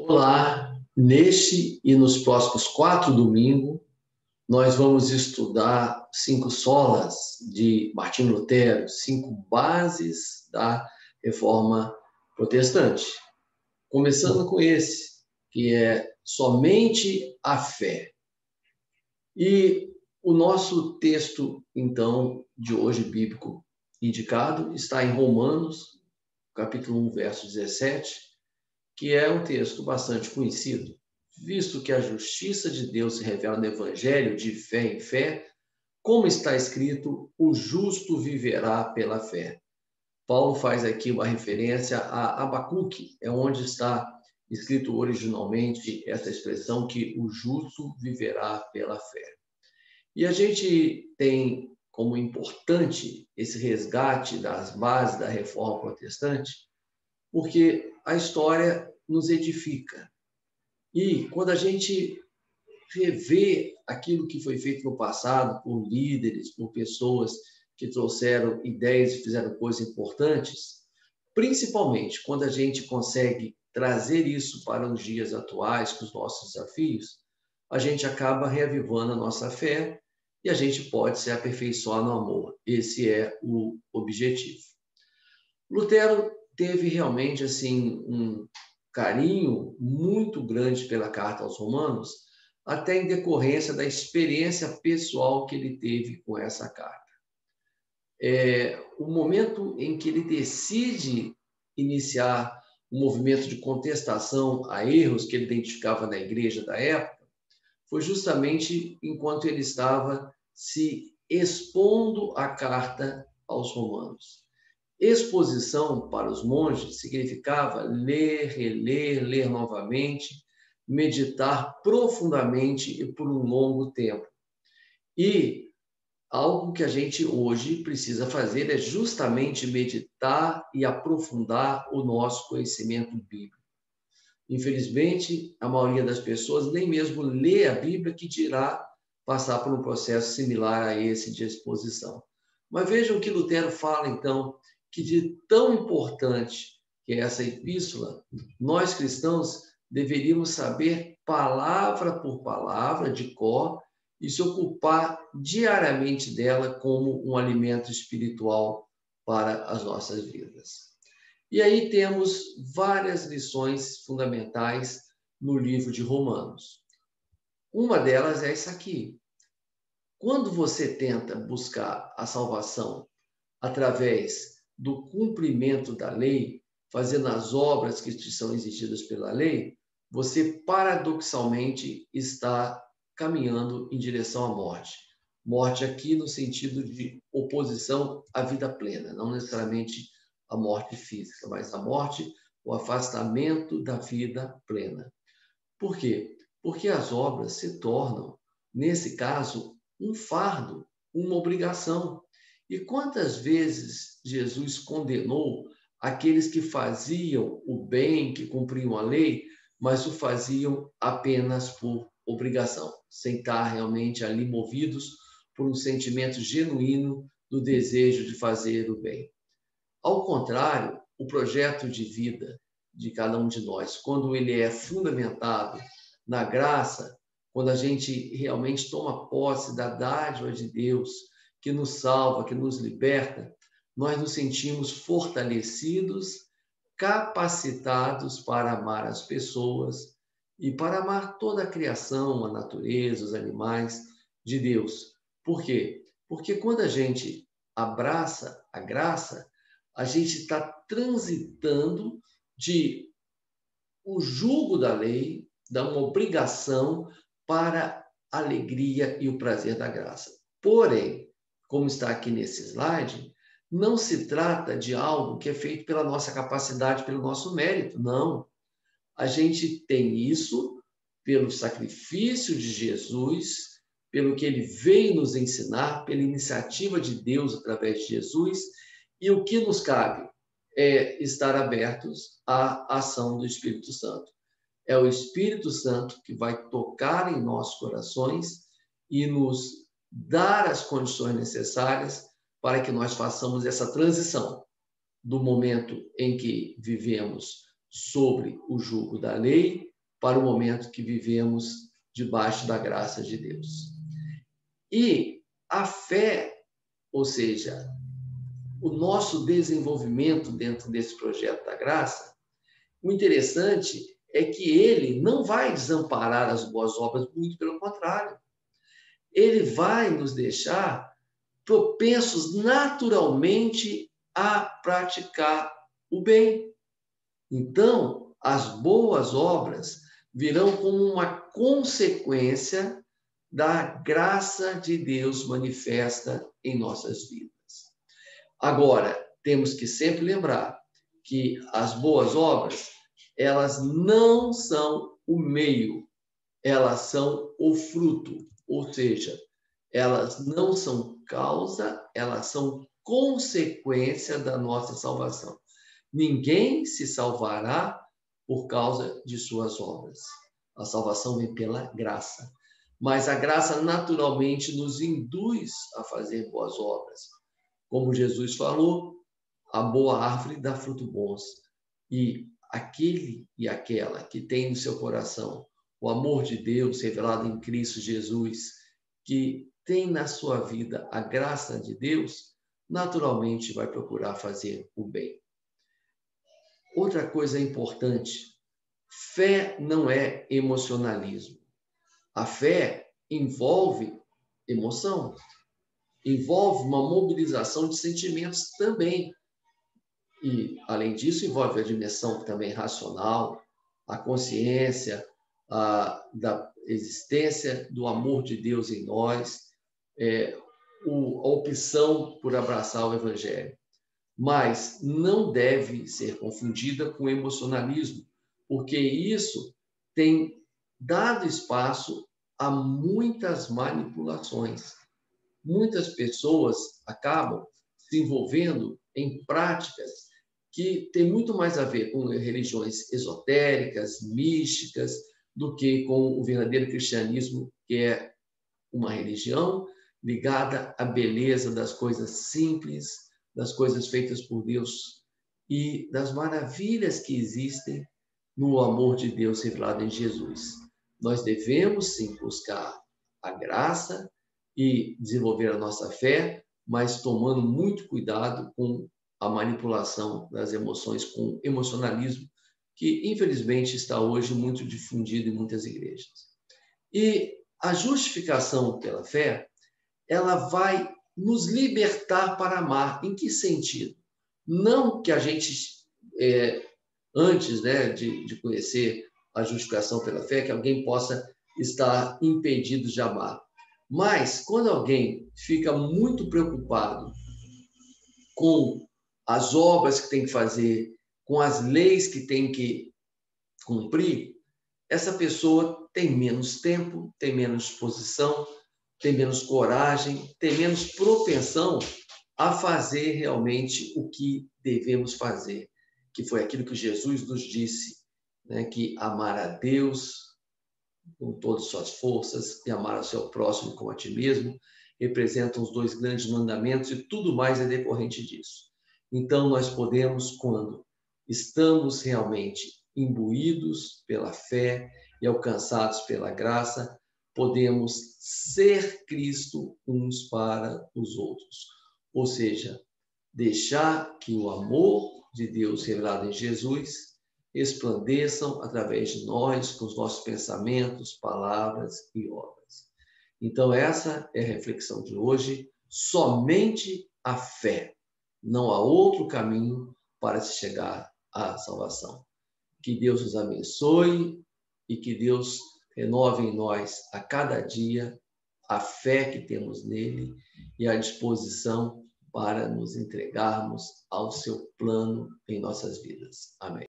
Olá, neste e nos próximos 4 domingos, nós vamos estudar 5 solas de Martinho Lutero, 5 bases da Reforma Protestante. Começando com esse, que é somente a fé. E o nosso texto, então, de hoje bíblico indicado, está em Romanos, capítulo 1, verso 17, que é um texto bastante conhecido, visto que a justiça de Deus se revela no Evangelho de fé em fé, como está escrito, o justo viverá pela fé. Paulo faz aqui uma referência a Abacuque, é onde está escrito originalmente essa expressão que o justo viverá pela fé. E a gente tem como importante esse resgate das bases da Reforma Protestante, porque a história nos edifica. E quando a gente revê aquilo que foi feito no passado por líderes, por pessoas que trouxeram ideias e fizeram coisas importantes, principalmente quando a gente consegue trazer isso para os dias atuais, com os nossos desafios, a gente acaba reavivando a nossa fé e a gente pode se aperfeiçoar no amor. Esse é o objetivo. Lutero teve realmente assim um carinho muito grande pela carta aos Romanos, até em decorrência da experiência pessoal que ele teve com essa carta. O momento em que ele decide iniciar um movimento de contestação a erros que ele identificava na igreja da época, foi justamente enquanto ele estava se expondo à carta aos Romanos. Exposição para os monges significava ler, reler, ler novamente, meditar profundamente e por um longo tempo. E algo que a gente hoje precisa fazer é justamente meditar e aprofundar o nosso conhecimento bíblico. Infelizmente, a maioria das pessoas nem mesmo lê a Bíblia, que dirá passar por um processo similar a esse de exposição. Mas vejam o que Lutero fala, então, que de tão importante que é essa epístola, nós cristãos deveríamos saber palavra por palavra, de cor, e se ocupar diariamente dela como um alimento espiritual para as nossas vidas. E aí temos várias lições fundamentais no livro de Romanos. Uma delas é essa aqui. Quando você tenta buscar a salvação através do cumprimento da lei, fazendo as obras que te são exigidas pela lei, você paradoxalmente está caminhando em direção à morte. Morte aqui no sentido de oposição à vida plena, não necessariamente a morte física, mas a morte, o afastamento da vida plena. Por quê? Porque as obras se tornam, nesse caso, um fardo, uma obrigação. E quantas vezes Jesus condenou aqueles que faziam o bem, que cumpriam a lei, mas o faziam apenas por obrigação, sem estar realmente ali movidos por um sentimento genuíno do desejo de fazer o bem. Ao contrário, o projeto de vida de cada um de nós, quando ele é fundamentado na graça, quando a gente realmente toma posse da dádiva de Deus, que nos salva, que nos liberta, nós nos sentimos fortalecidos, capacitados para amar as pessoas e para amar toda a criação, a natureza, os animais de Deus. Por quê? Porque quando a gente abraça a graça, a gente está transitando de o jugo da lei, da uma obrigação, para a alegria e o prazer da graça. Porém, como está aqui nesse slide, não se trata de algo que é feito pela nossa capacidade, pelo nosso mérito, não. A gente tem isso pelo sacrifício de Jesus, pelo que ele veio nos ensinar, pela iniciativa de Deus através de Jesus, e o que nos cabe é estar abertos à ação do Espírito Santo. É o Espírito Santo que vai tocar em nossos corações e nos dar as condições necessárias para que nós façamos essa transição do momento em que vivemos sobre o jugo da lei para o momento que vivemos debaixo da graça de Deus. E a fé, ou seja, o nosso desenvolvimento dentro desse projeto da graça, o interessante é que ele não vai desamparar as boas obras, muito pelo contrário. Ele vai nos deixar propensos naturalmente a praticar o bem. Então, as boas obras virão como uma consequência da graça de Deus manifesta em nossas vidas. Agora, temos que sempre lembrar que as boas obras, elas não são o meio, elas são o fruto, ou seja, elas não são causa, elas são consequência da nossa salvação. Ninguém se salvará por causa de suas obras. A salvação vem pela graça. Mas a graça naturalmente nos induz a fazer boas obras. Como Jesus falou, a boa árvore dá fruto bons. E aquele e aquela que tem no seu coração o amor de Deus revelado em Cristo Jesus, que tem na sua vida a graça de Deus, naturalmente vai procurar fazer o bem. Outra coisa importante, fé não é emocionalismo. A fé envolve emoção, envolve uma mobilização de sentimentos também. E, além disso, envolve a dimensão também racional, a consciência da existência do amor de Deus em nós, a opção por abraçar o Evangelho. Mas não deve ser confundida com emocionalismo, porque isso tem dado espaço a muitas manipulações. Muitas pessoas acabam se envolvendo em práticas que têm muito mais a ver com religiões esotéricas, místicas, do que com o verdadeiro cristianismo, que é uma religião ligada à beleza das coisas simples, das coisas feitas por Deus e das maravilhas que existem no amor de Deus revelado em Jesus. Nós devemos, sim, buscar a graça e desenvolver a nossa fé, mas tomando muito cuidado com a manipulação das emoções, com emocionalismo, que infelizmente está hoje muito difundido em muitas igrejas. E a justificação pela fé, ela vai nos libertar para amar. Em que sentido? Não que a gente, antes, né, de conhecer a justificação pela fé, que alguém possa estar impedido de amar. Mas, quando alguém fica muito preocupado com as obras que tem que fazer, com as leis que tem que cumprir, essa pessoa tem menos tempo, tem menos disposição, tem menos coragem, tem menos propensão a fazer realmente o que devemos fazer, que foi aquilo que Jesus nos disse, né? Que amar a Deus com todas as suas forças e amar ao seu próximo como a ti mesmo representam os dois grandes mandamentos e tudo mais é decorrente disso. Então, nós podemos, quando estamos realmente imbuídos pela fé e alcançados pela graça, podemos ser Cristo uns para os outros. Ou seja, deixar que o amor de Deus revelado em Jesus resplandeçam através de nós, com os nossos pensamentos, palavras e obras. Então, essa é a reflexão de hoje. Somente a fé. Não há outro caminho para se chegar à salvação. Que Deus nos abençoe e que Deus renove em nós a cada dia a fé que temos nele e a disposição para nos entregarmos ao seu plano em nossas vidas. Amém.